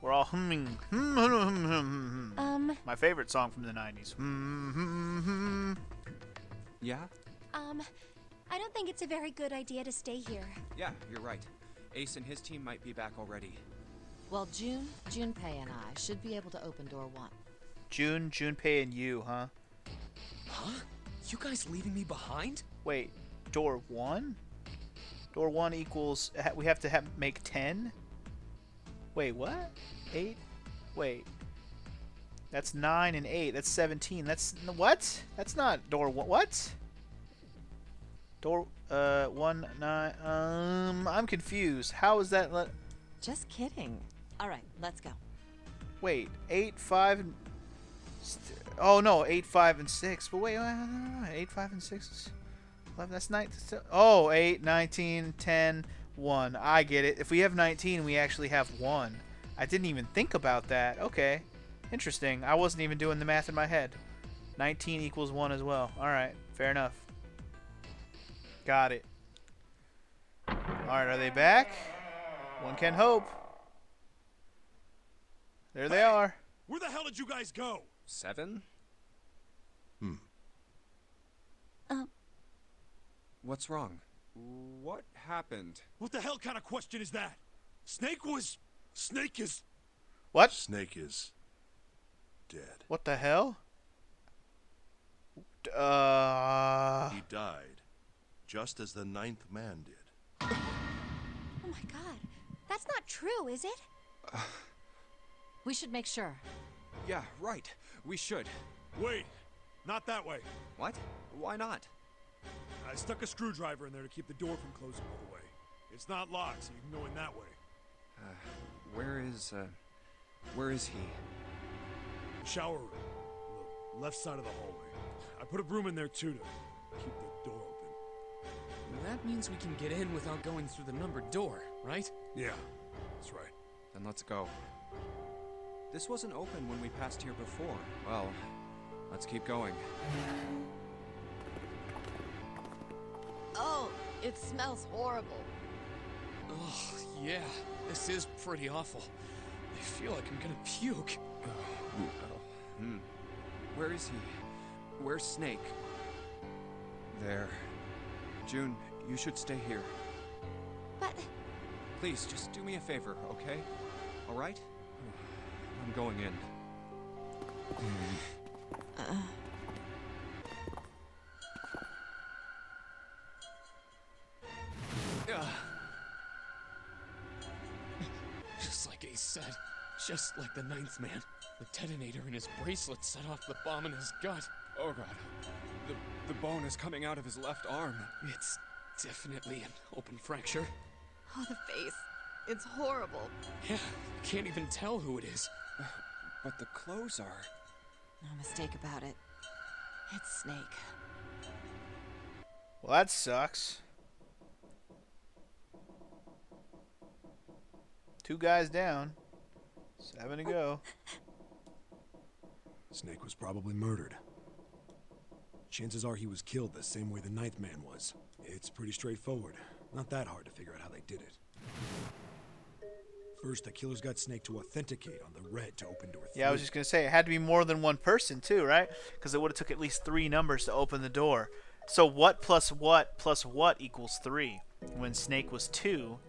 We're all humming. My favorite song from the 90s. Yeah? I don't think it's a very good idea to stay here. Yeah, you're right. Ace and his team might be back already. Well, Junpei and I should be able to open door 1. June, Junpei, and you, huh? Huh? You guys leaving me behind? Wait, door 1? Door 1 equals, we have to make 10? Wait, what? 8? Wait. That's 9 and 8. That's 17. That's, what? That's not door 1. What? Door, 1, 9, I'm confused. How is that, Just kidding. All right, let's go. wait, 8, 5, and, oh no, 8, 5, and 6. But wait, 8, 5, and 6 is 11, that's 9. Oh, 8, 19, 10, 1. I get it. If we have 19, we actually have 1. I didn't even think about that. Okay. Interesting. I wasn't even doing the math in my head. 19 equals 1 as well. Alright, fair enough. Got it. Alright, are they back? One can hope. There they are. Where the hell did you guys go? 7? What's wrong? What happened? What the hell kind of question is that? Snake is... What? Snake is dead. What the hell? He died, just as the 9th man did. Oh my god. That's not true, is it? We should make sure. Yeah, right. We should. Wait, not that way. What? Why not? I stuck a screwdriver in there to keep the door from closing all the way. It's not locked, so you can go in that way. Where is he? The shower room. The left side of the hallway. I put a broom in there too to keep the door open. That means we can get in without going through the numbered door, right? Yeah, that's right. Then let's go. This wasn't open when we passed here before. Well, let's keep going. Oh, it smells horrible. Ugh, yeah, this is pretty awful. I feel like I'm gonna puke. Where is he? Where's Snake? There. June, you should stay here. But... Please, just do me a favor, okay? All right? I'm going in. Just like Ace said, just like the 9th man, the detonator in his bracelet set off the bomb in his gut. Oh god. The bone is coming out of his left arm. It's definitely an open fracture. Oh, the face. It's horrible. Yeah, can't even tell who it is. But the clothes are... No mistake about it. It's Snake. Well, that sucks. 2 guys down. 7 to go. Snake was probably murdered. Chances are he was killed the same way the 9th man was. It's pretty straightforward. Not that hard to figure out how they did it. First, the killers got Snake to authenticate on the red to open door 3. Yeah, I was just going to say, it had to be more than one person, too, right? Because it would have took at least 3 numbers to open the door. So what plus what equals 3? When Snake was 2.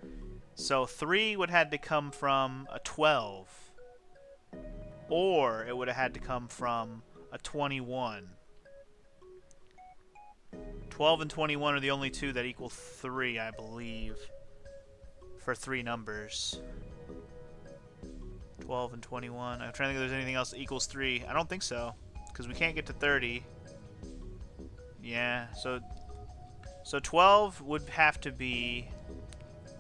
So 3 would have had to come from a 12. Or it would have had to come from a 21. 12 and 21 are the only 2 that equal 3, I believe. For 3 numbers. 12 and 21. I'm trying to think if there's anything else that equals 3. I don't think so. Because we can't get to 30. Yeah, so 12 would have to be...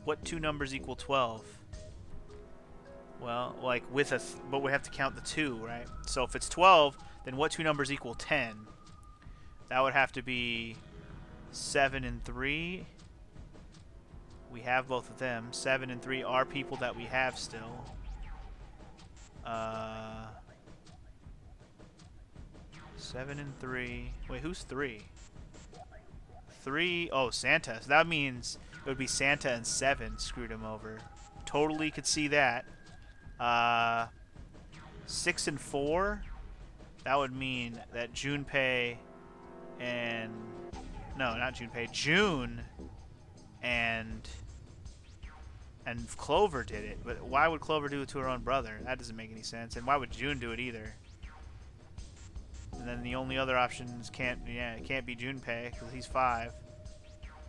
What 2 numbers equal 12? Well, like with a... but we have to count the 2, right? So if it's 12, then what 2 numbers equal 10? That would have to be 7 and 3. We have both of them. 7 and 3 are people that we have still. 7 and 3. Wait, who's 3? 3. Oh, Santa. So that means it would be Santa and 7 screwed him over. Totally could see that. 6 and 4. That would mean that Junpei and... No, not Junpei. June and Clover did it. But why would Clover do it to her own brother? That doesn't make any sense. And why would June do it either? And then the only other options can't be Junpei because he's 5.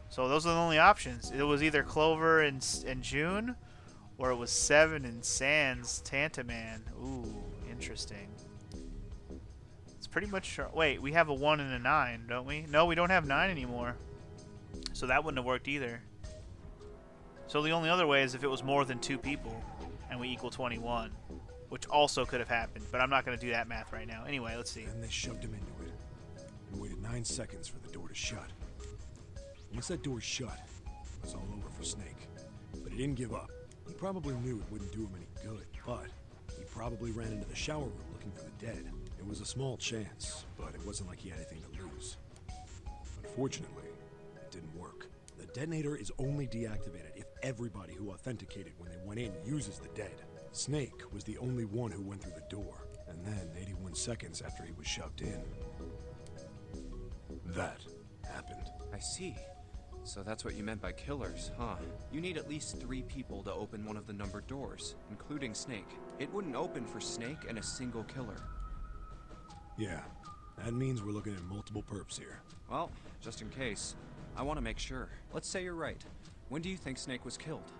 So those are the only options. It was either Clover and June, or it was 7 and Sans Tantaman. Ooh, interesting. It's pretty much... Wait, we have a 1 and a 9, don't we? No, we don't have 9 anymore. So that wouldn't have worked either. So the only other way is if it was more than 2 people and we equal 21, which also could have happened, but I'm not going to do that math right now. Anyway, let's see. Then they shoved him into it. We waited 9 seconds for the door to shut. Once that door shut, it was all over for Snake. But he didn't give up. He probably knew it wouldn't do him any good, but he probably ran into the shower room looking for the dead. It was a small chance, but it wasn't like he had anything to lose. Unfortunately, it didn't work. The detonator is only deactivated if everybody who authenticated when they went in uses the dead. Snake was the only one who went through the door, and then 81 seconds after he was shoved in. That happened. I see. So that's what you meant by killers, huh? You need at least 3 people to open one of the numbered doors, including Snake. It wouldn't open for Snake and a single killer. Yeah, that means we're looking at multiple perps here. Well, just in case, I want to make sure. Let's say you're right. When do you think Snake was killed?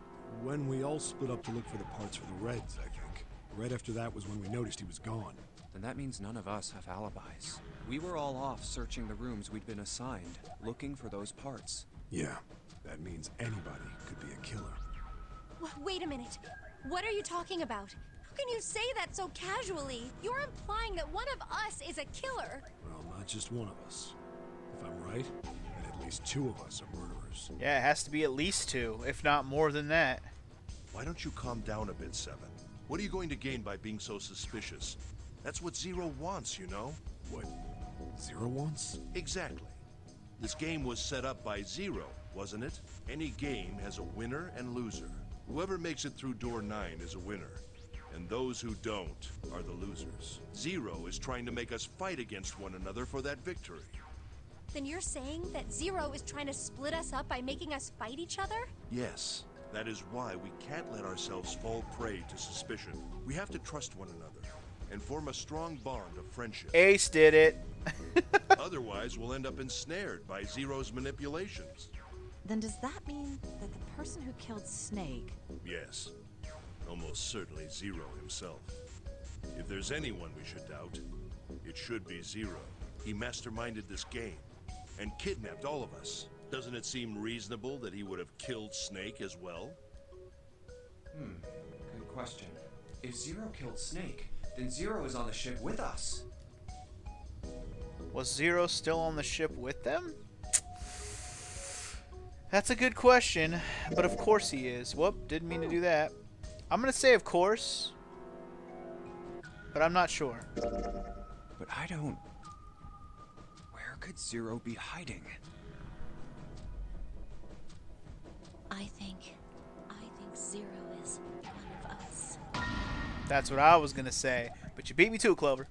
When we all split up to look for the parts for the Reds, I think. Right after that was when we noticed he was gone. Then that means none of us have alibis. We were all off searching the rooms we'd been assigned, looking for those parts. Yeah, that means anybody could be a killer. Wait a minute. What are you talking about? How can you say that so casually? You're implying that one of us is a killer. Well, not just one of us. If I'm right, then at least 2 of us are murderers. Yeah, it has to be at least 2, if not more than that. Why don't you calm down a bit, Seven? What are you going to gain by being so suspicious? That's what Zero wants, you know? What Zero wants? Exactly. This game was set up by Zero, wasn't it? Any game has a winner and loser. Whoever makes it through door 9 is a winner, and those who don't are the losers. Zero is trying to make us fight against one another for that victory. Then you're saying that Zero is trying to split us up by making us fight each other? Yes, that is why we can't let ourselves fall prey to suspicion. We have to trust one another and form a strong bond of friendship. Ace did it. Otherwise, we'll end up ensnared by Zero's manipulations. Then does that mean that the person who killed Snake... Yes, almost certainly Zero himself. If there's anyone we should doubt, it should be Zero. He masterminded this game and kidnapped all of us. Doesn't it seem reasonable that he would have killed Snake as well? Good question. If Zero killed Snake, then Zero is on the ship with us. Was Zero still on the ship with them? That's a good question, but of course he is. Whoop, didn't mean to do that. I'm gonna say of course, but I'm not sure. But I don't... Where could Zero be hiding? I think Zero is one of us. That's what I was gonna say, but you beat me to it, Clover.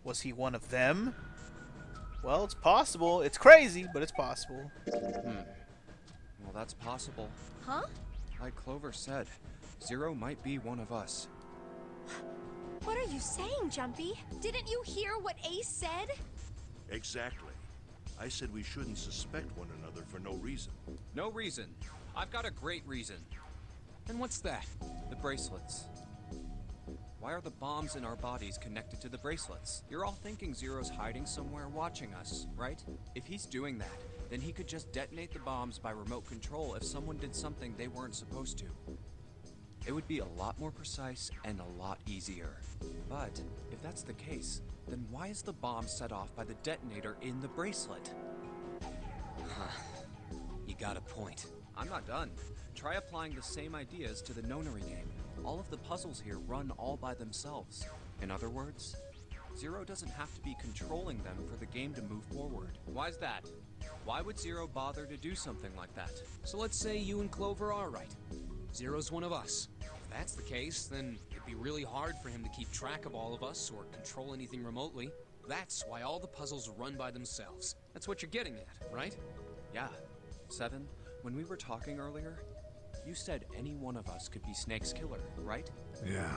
Was he one of them? Well, it's possible. It's crazy, but it's possible. Well, that's possible. Huh? Like Clover said, Zero might be one of us. What are you saying, Jumpy? Didn't you hear what Ace said? Exactly. I said we shouldn't suspect one another for no reason. No reason. I've got a great reason. And what's that? The bracelets. Why are the bombs in our bodies connected to the bracelets? You're all thinking Zero's hiding somewhere watching us, right? If he's doing that, then he could just detonate the bombs by remote control if someone did something they weren't supposed to. It would be a lot more precise and a lot easier. But if that's the case, then why is the bomb set off by the detonator in the bracelet? You got a point. I'm not done. Try applying the same ideas to the nonary game. All of the puzzles here run all by themselves. In other words, Zero doesn't have to be controlling them for the game to move forward. Why's that? Why would Zero bother to do something like that? So let's say you and Clover are right. Zero's one of us. If that's the case, then it'd be really hard for him to keep track of all of us or control anything remotely. That's why all the puzzles run by themselves. That's what you're getting at, right? Yeah. Seven, when we were talking earlier, you said any one of us could be Snake's killer, right? Yeah,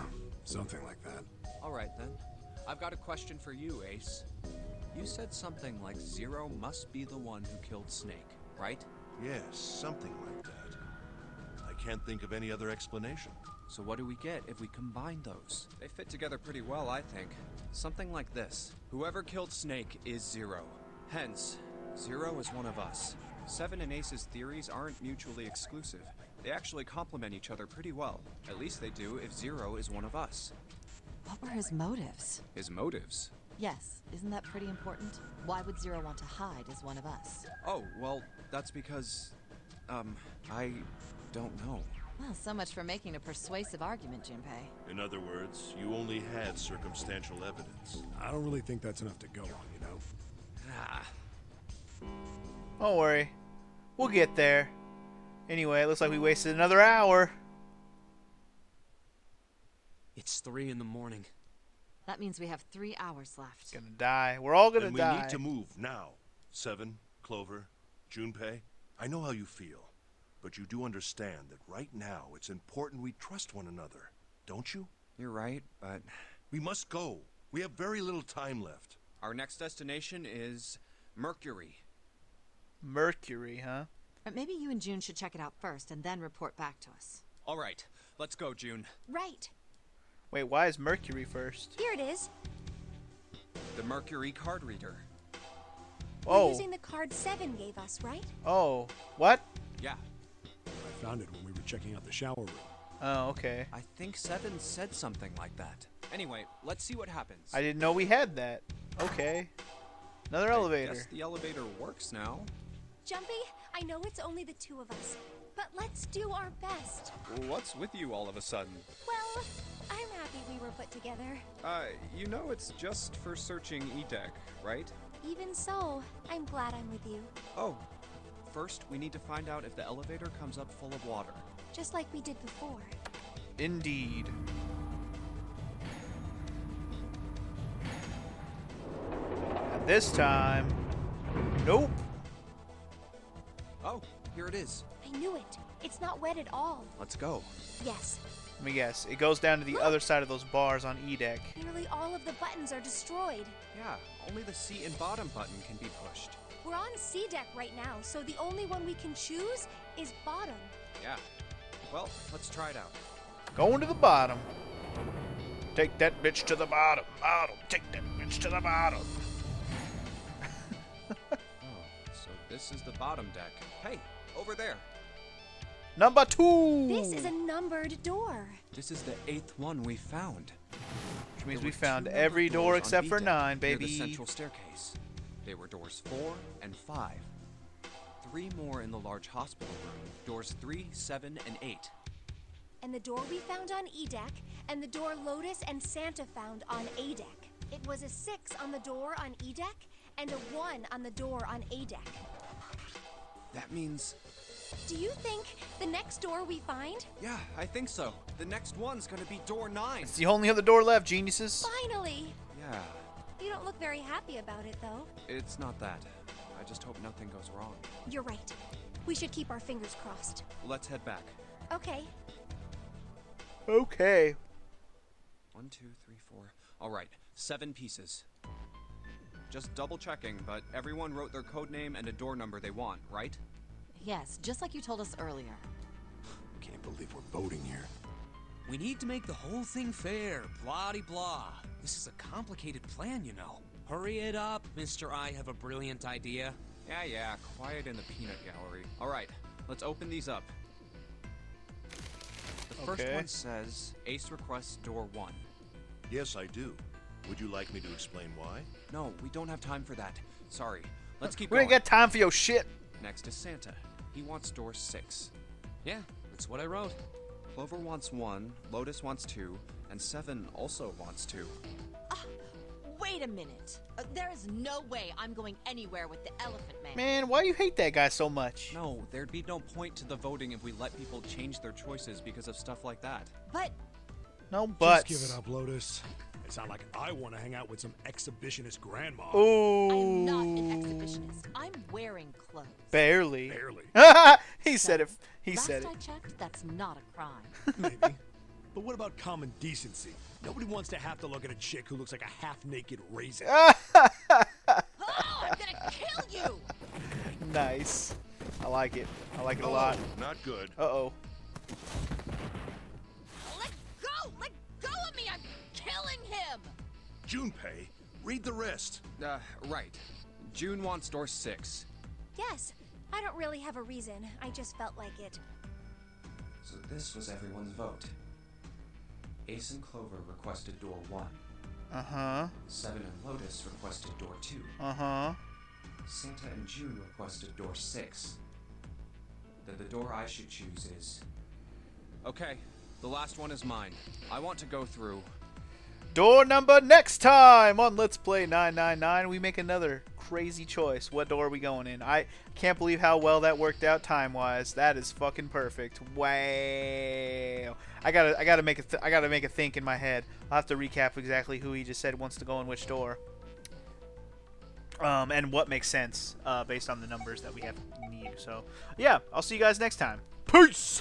something like that. Alright then. I've got a question for you, Ace. You said something like Zero must be the one who killed Snake, right? Yes, something like that. I can't think of any other explanation. So what do we get if we combine those? They fit together pretty well, I think. Something like this. Whoever killed Snake is Zero. Hence, Zero is one of us. Seven and Ace's theories aren't mutually exclusive. They actually complement each other pretty well. At least they do if Zero is one of us. What were his motives? His motives? Yes, isn't that pretty important? Why would Zero want to hide as one of us? Oh, well, that's because... I don't know. Well, so much for making a persuasive argument, Junpei. In other words, you only had circumstantial evidence. I don't really think that's enough to go on, you know? Ah. Don't worry. We'll get there. Anyway, it looks like we wasted another hour. It's 3 in the morning. That means we have 3 hours left. Gonna die. We're all gonna Then we die. need to move now. Seven, Clover, Junpei, I know how you feel, but you do understand that right now it's important we trust one another, don't you? You're right, but We must go. We have very little time left. our next destination is Mercury. Mercury, huh? But maybe you and June should check it out first and then report back to us. All right, let's go, June. Right. Wait, why is Mercury first? Here it is. The Mercury card reader. We're Oh. using the card 7 gave us, right? Oh. What? Yeah, I found it when we were checking out the shower room. Oh, okay. I think Seven said something like that. Anyway, let's see what happens. I didn't know we had that. Okay. Another elevator. I guess the elevator works now. Jumpy, I know it's only the 2 of us, but let's do our best. What's with you all of a sudden? Well, I'm happy we were put together. You know it's just for searching E-Deck, right? Even so, I'm glad I'm with you. Oh, first we need to find out if the elevator comes up full of water. Just like we did before. Indeed. And this time, nope. Oh, here it is. I knew it. It's not wet at all. Let's go. Yes, Let me guess. It goes down to the other side of those bars on E-Deck. nearly all of the buttons are destroyed. Yeah, only the C and bottom button can be pushed. We're on C deck right now, so the only one we can choose is bottom. Yeah. Well, let's try it out. Going to the bottom. Take that bitch to the bottom. Bottom. Take that bitch to the bottom. Oh, so this is the bottom deck. Hey, over there. Number 2. This is a numbered door. This is the 8th one we found. Which means There we were found 2 every numbered door doors on except for B-Deck 9, near baby. the central staircase. They were doors 4 and 5. 3 more in the large hospital room. Doors 3, 7, and 8. And the door we found on E deck, and the door Lotus and Santa found on A deck. It was a 6 on the door on E deck, and a 1 on the door on A deck. That means... Do you think the next door we find? Yeah, I think so. The next one's gonna be door 9. It's the only other door left, geniuses. Finally! Yeah, You don't look very happy about it, though. it's not that. I just hope nothing goes wrong. You're right. We should keep our fingers crossed. Let's head back. Okay. Okay. 1, 2, 3, 4. All right, 7 pieces. Just double checking, but everyone wrote their code name and a door number they want, right? Yes, just like you told us earlier. Can't believe we're voting here. We need to make the whole thing fair, blah-de-blah. This is a complicated plan, you know. Hurry it up, Mr. I have a brilliant idea. Yeah, quiet in the peanut gallery. All right, let's open these up. The first Okay. one says, Ace requests door 1. Yes, I do. Would you like me to explain why? No, we don't have time for that. Sorry. Let's keep We going. ain't got time for your shit. Next is Santa. He wants door 6. Yeah, that's what I wrote. Clover wants 1, Lotus wants 2, and 7 also wants 2. Wait a minute. There is no way I'm going anywhere with the Elephant Man. Man, why do you hate that guy so much? No, there'd be no point to the voting if we let people change their choices because of stuff like that. But No buts. Just give it up, Lotus. It sounds like I want to hang out with some exhibitionist grandma. I'm not an Ooh. exhibitionist. I'm wearing clothes. Barely. Barely. He said it. He Last said it. I checked, that's not a crime. Maybe. But what about common decency? Nobody wants to have to look at a chick who looks like a half-naked raisin. Oh, I'm gonna kill you! Nice. I like it. I like it a Oh, lot. not good. Uh-oh. Let go! Let go of me! I'm killing him! Junpei, read the rest. Right. June wants door 6. Yes. I don't really have a reason. I just felt like it. So this was everyone's vote. Ace and Clover requested door 1. Uh-huh. 7 and Lotus requested door 2. Uh-huh. Santa and June requested door 6. Then the door I should choose is... Okay, the last one is mine. I want to go through... Door number next time on Let's Play 999. We make another crazy choice. What door are we going in? I can't believe how well that worked out time-wise. That is fucking perfect. Wow. I gotta make a think in my head. I'll have to recap exactly who he just said wants to go in which door. And what makes sense based on the numbers that we have need. So, yeah, I'll see you guys next time. Peace!